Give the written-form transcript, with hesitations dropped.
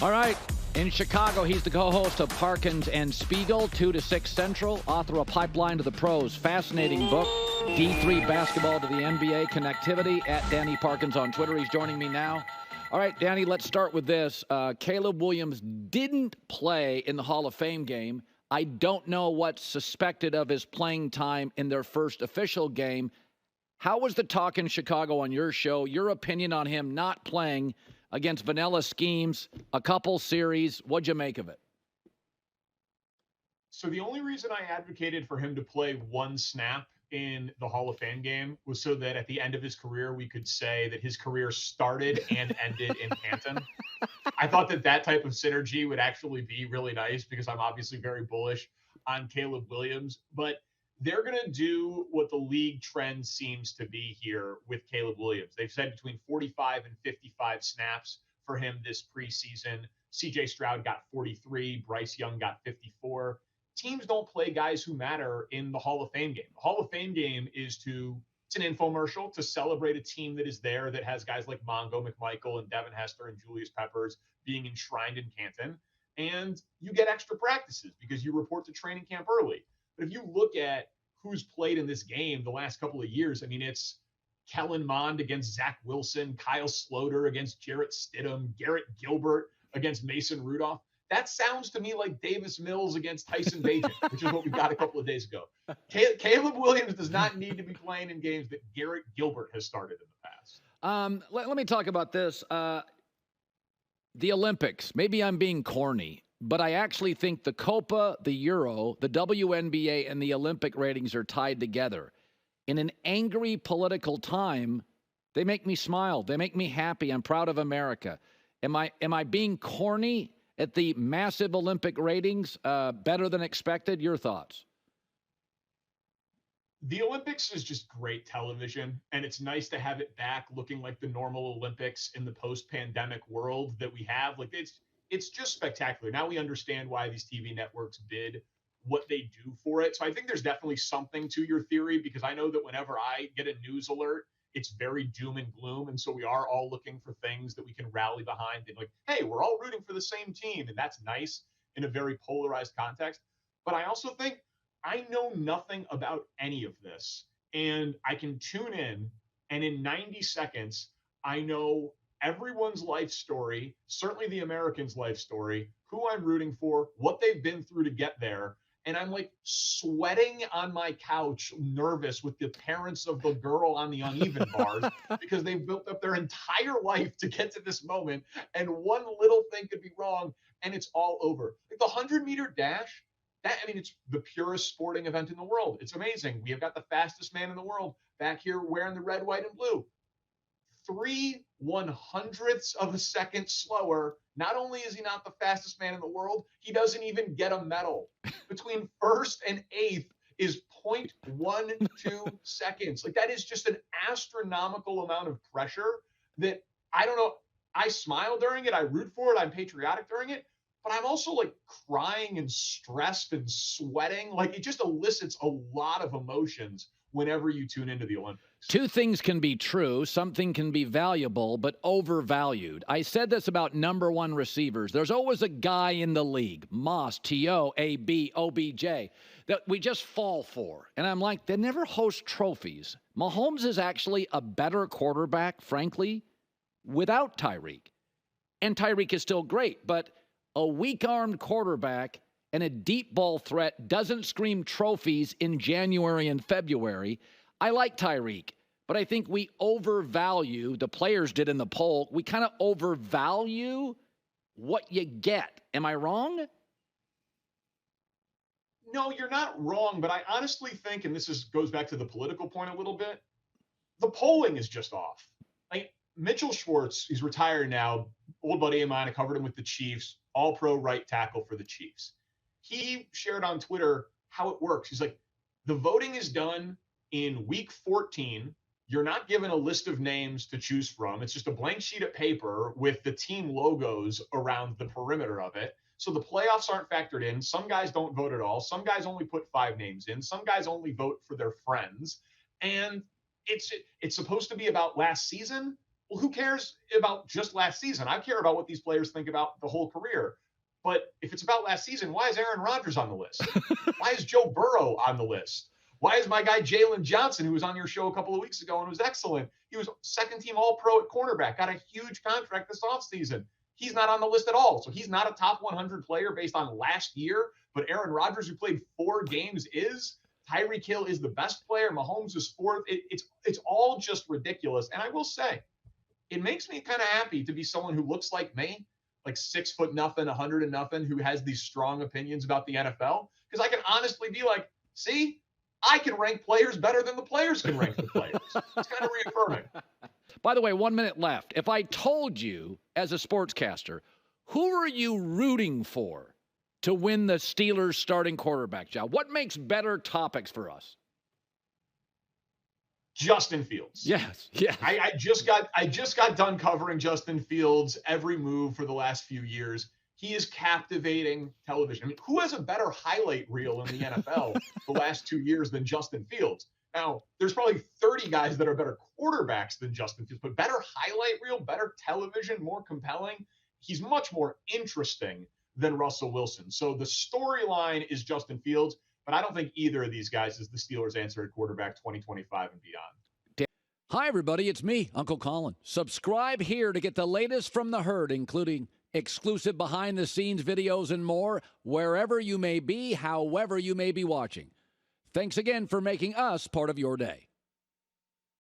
All right. In Chicago, he's the co-host of Parkins and Spiegel, 2 to 6 Central, author of Pipeline to the Pros. Fascinating book, D3 Basketball to the NBA, Connectivity, at Danny Parkins on Twitter. He's joining me now. All right, Danny, let's start with this. Caleb Williams didn't play in the Hall of Fame game. I don't know what's suspected of his playing time in their first official game. How was the talk in Chicago on your show? Your opinion on him not playing against vanilla schemes, a couple series. What'd you make of it? So the only reason I advocated for him to play one snap in the Hall of Fame game was so that at the end of his career, we could say that his career started and ended in Canton. I thought that type of synergy would actually be really nice because I'm obviously very bullish on Caleb Williams, but they're going to do what the league trend seems to be here with Caleb Williams. They've said between 45 and 55 snaps for him this preseason. CJ Stroud got 43. Bryce Young got 54. Teams don't play guys who matter in the Hall of Fame game. The Hall of Fame game it's an infomercial to celebrate a team that is there that has guys like Mongo McMichael and Devin Hester and Julius Peppers being enshrined in Canton. And you get extra practices because you report to training camp early. But if you look at who's played in this game the last couple of years, I mean, it's Kellen Mond against Zach Wilson, Kyle Sloter against Jarrett Stidham, Garrett Gilbert against Mason Rudolph. That sounds to me like Davis Mills against Tyson Bagent, which is what we got a couple of days ago. Caleb Williams does not need to be playing in games that Garrett Gilbert has started in the past. Let me talk about this. The Olympics. Maybe I'm being corny, but I actually think the Copa, the Euro, the WNBA, and the Olympic ratings are tied together. In an angry political time, they make me smile. They make me happy. I'm proud of America. Am I being corny at the massive Olympic ratings, better than expected? Your thoughts? The Olympics is just great television, and it's nice to have it back looking like the normal Olympics in the post-pandemic world that we have. Like it's just spectacular. Now we understand why these TV networks bid what they do for it. So I think there's definitely something to your theory, because I know that whenever I get a news alert, it's very doom and gloom. And so we are all looking for things that we can rally behind and like, hey, we're all rooting for the same team. And that's nice in a very polarized context. But I also think I know nothing about any of this. And I can tune in, and in 90 seconds, I know everyone's life story, certainly the Americans' life story, who I'm rooting for, what they've been through to get there. And I'm like sweating on my couch, nervous with the parents of the girl on the uneven bars because they've built up their entire life to get to this moment. And one little thing could be wrong and it's all over. Like the 100-meter dash, it's the purest sporting event in the world. It's amazing. We have got the fastest man in the world back here wearing the red, white, and blue. 3/100ths of a second slower. Not only is he not the fastest man in the world, he doesn't even get a medal. Between first and eighth is 0.12 seconds. Like that is just an astronomical amount of pressure that I don't know. I smile during it. I root for it. I'm patriotic during it. But I'm also like crying and stressed and sweating. Like it just elicits a lot of emotions whenever you tune into the Olympics. Two things can be true. Something can be valuable, but overvalued. I said this about number one receivers. There's always a guy in the league, Moss, T.O., A.B., OBJ, that we just fall for. And I'm like, they never host trophies. Mahomes is actually a better quarterback, frankly, without Tyreek. And Tyreek is still great, but a weak-armed quarterback and a deep ball threat doesn't scream trophies in January and February. I like Tyreek, but I think we overvalue, the players did in the poll, we kind of overvalue what you get. Am I wrong? No, you're not wrong, but I honestly think, and goes back to the political point a little bit, the polling is just off. Like Mitchell Schwartz, he's retired now, old buddy of mine, I covered him with the Chiefs, all-pro right tackle for the Chiefs. He shared on Twitter how it works. He's like, the voting is done in week 14. You're not given a list of names to choose from. It's just a blank sheet of paper with the team logos around the perimeter of it. So the playoffs aren't factored in. Some guys don't vote at all. Some guys only put 5 names in. Some guys only vote for their friends. And it's supposed to be about last season, Well, who cares about just last season? I care about what these players think about the whole career. But if it's about last season, why is Aaron Rodgers on the list? Why is Joe Burrow on the list? Why is my guy Jalen Johnson, who was on your show a couple of weeks ago and was excellent? He was second-team All-Pro at cornerback, got a huge contract this offseason. He's not on the list at all. So he's not a top 100 player based on last year. But Aaron Rodgers, who played 4 games, is. Tyreek Hill is the best player. Mahomes is 4th. It's all just ridiculous. And I will say, it makes me kind of happy to be someone who looks like me, like 6 foot nothing, 100 and nothing, who has these strong opinions about the NFL. Because I can honestly be like, see, I can rank players better than the players can rank the players. It's kind of reaffirming. By the way, 1 minute left. If I told you as a sportscaster, who are you rooting for to win the Steelers starting quarterback job? What makes better topics for us? Justin Fields. Yes. I just got done covering Justin Fields' every move for the last few years. He is captivating television. I mean, who has a better highlight reel in the NFL the last 2 years than Justin Fields? Now, there's probably 30 guys that are better quarterbacks than Justin Fields, but better highlight reel, better television, more compelling. He's much more interesting than Russell Wilson. So the storyline is Justin Fields. But I don't think either of these guys is the Steelers' answer at quarterback 2025 and beyond. Hi, everybody. It's me, Uncle Colin. Subscribe here to get the latest from the herd, including exclusive behind-the-scenes videos and more, wherever you may be, however you may be watching. Thanks again for making us part of your day.